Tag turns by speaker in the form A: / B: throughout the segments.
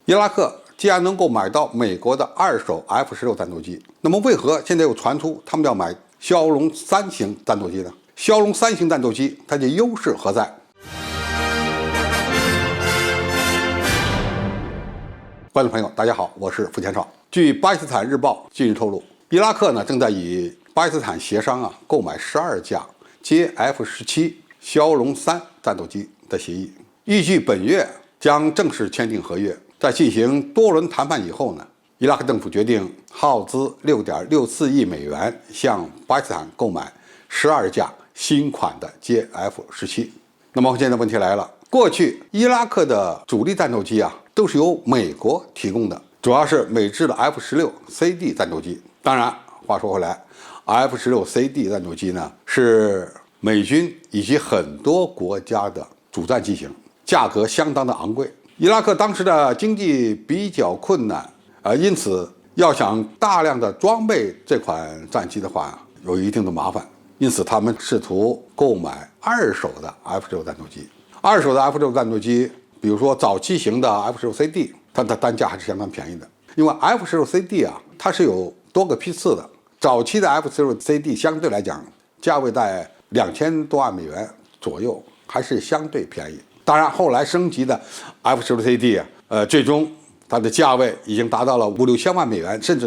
A: 伊拉克既然能够买到美国的二手 F-16战斗机，那么为何现在又传出他们要买枭龙3型战斗机呢？枭龙3型战斗机它的优势何在？观众朋友，大家好，我是付前少。据巴基斯坦日报近日透露，伊拉克正在与巴基斯坦协商购买12架接 F-17枭龙3战斗机的协议，预计本月将正式签订合约。在进行多轮谈判以后伊拉克政府决定耗资6.64亿美元向巴基斯坦购买12架新款的接 F-17。那么现在问题来了，过去伊拉克的主力战斗机都是由美国提供的，主要是美制的 F-16CD 战斗机。当然，话说回来 ，F-16CD 战斗机是美军以及很多国家的主战机型，价格相当的昂贵。伊拉克当时的经济比较困难，因此要想大量的装备这款战机的话，有一定的麻烦。因此，他们试图购买二手的 F-16战斗机。二手的 F-16战斗机，比如说早期型的 F-16CD， 它的单价还是相当便宜的。因为 F-16CD 它是有多个批次的，早期的 F-16CD 相对来讲价位在2000多万美元左右，还是相对便宜。当然，后来升级的 F-16CD 最终它的价位已经达到了5、6千万美元，甚至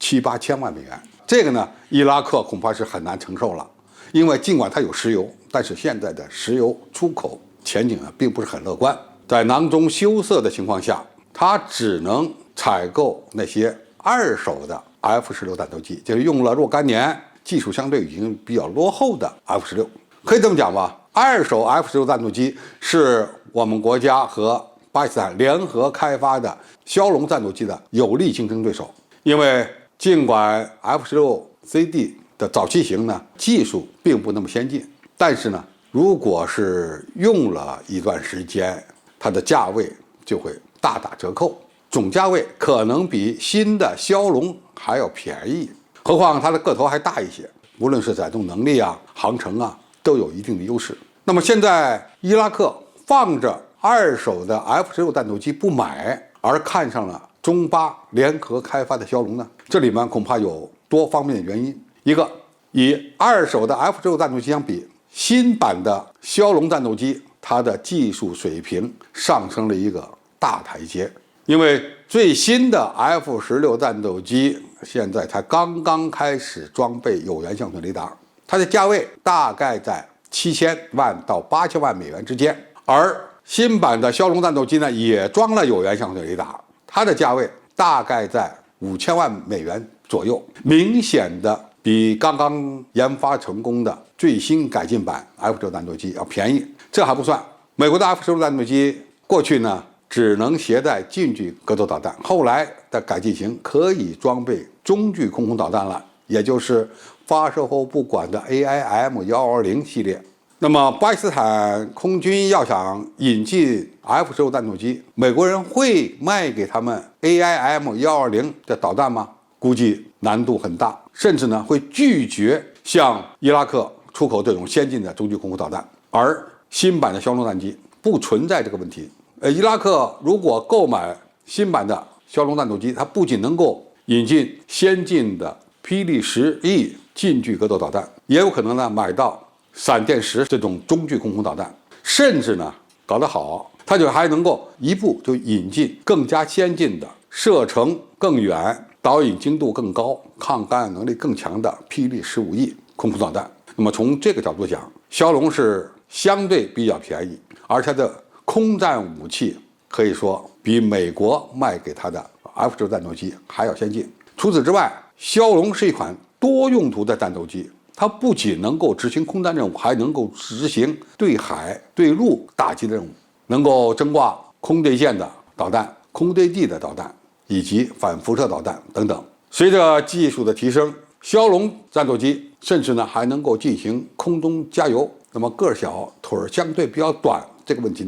A: 7、8千万美元。这个伊拉克恐怕是很难承受了，因为尽管它有石油，但是现在的石油出口前景并不是很乐观。在囊中羞涩的情况下，它只能采购那些二手的 F-16战斗机，就是用了若干年、技术相对已经比较落后的 F-16。可以这么讲吧，二手 F-16战斗机是我们国家和巴基斯坦联合开发的枭龙战斗机的有力竞争对手。因为尽管 F-16CD 的早期型技术并不那么先进，但是如果是用了一段时间，它的价位就会大打折扣，总价位可能比新的枭龙还要便宜。何况它的个头还大一些，无论是载重能力航程都有一定的优势。那么现在伊拉克放着二手的 F-16战斗机不买，而看上了中巴联合开发的枭龙这里面恐怕有多方面的原因。一个，以二手的 F-16战斗机相比，新版的枭龙战斗机它的技术水平上升了一个大台阶。因为最新的 F-16战斗机现在才刚刚开始装备有源相对雷达，它的价位大概在7000万到8000万美元之间。而新版的枭龙战斗机也装了有源相对雷达，它的价位大概在5000万美元左右，明显的比刚刚研发成功的最新改进版 F-16战斗机要便宜。这还不算，美国的 F-16战斗机过去只能携带近距格斗导弹，后来的改进型可以装备中距空空导弹了，也就是发射后不管的 AIM-120系列。那么巴基斯坦空军要想引进 F-16战斗机，美国人会卖给他们 AIM-120的导弹吗？估计难度很大，甚至会拒绝向伊拉克出口这种先进的中距空空导弹。而新版的枭龙战机不存在这个问题。伊拉克如果购买新版的枭龙战斗机，它不仅能够引进先进的霹雳10E近距格斗导弹，也有可能买到闪电10这种中距空空导弹，甚至搞得好，它就还能够一步就引进更加先进的、射程更远、导引精度更高、抗干扰能力更强的霹雳15E空空导弹。那么从这个角度讲，枭龙是相对比较便宜，而它的空战武器可以说比美国卖给它的 F-16战斗机还要先进。除此之外，枭龙是一款多用途的战斗机，它不仅能够执行空战任务，还能够执行对海对陆打击的任务，能够征挂空对舰的导弹、空对地的导弹以及反辐射导弹等等。随着技术的提升，枭龙战斗机甚至还能够进行空中加油。那么个儿小、腿儿相对比较短，这个问题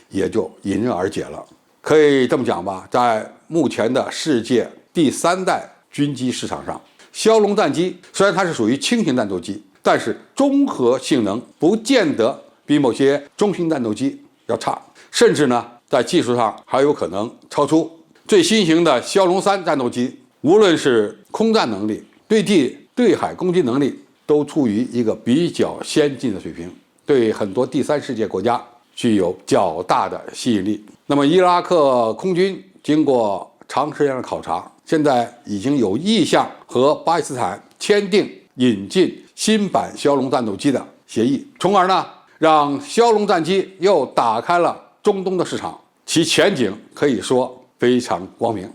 A: 也就迎刃而解了。可以这么讲吧，在目前的世界第3代军机市场上，枭龙战机虽然它是属于轻型战斗机，但是综合性能不见得比某些中型战斗机要差，甚至在技术上还有可能超出。最新型的枭龙3战斗机，无论是空战能力、对地对海攻击能力，都处于一个比较先进的水平，对很多第三世界国家具有较大的吸引力。那么，伊拉克空军经过长时间的考察，现在已经有意向和巴基斯坦签订引进新版枭龙战斗机的协议，从而呢，让枭龙战机又打开了中东的市场，其前景可以说非常光明。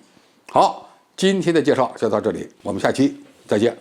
A: 好，今天的介绍就到这里，我们下期再见。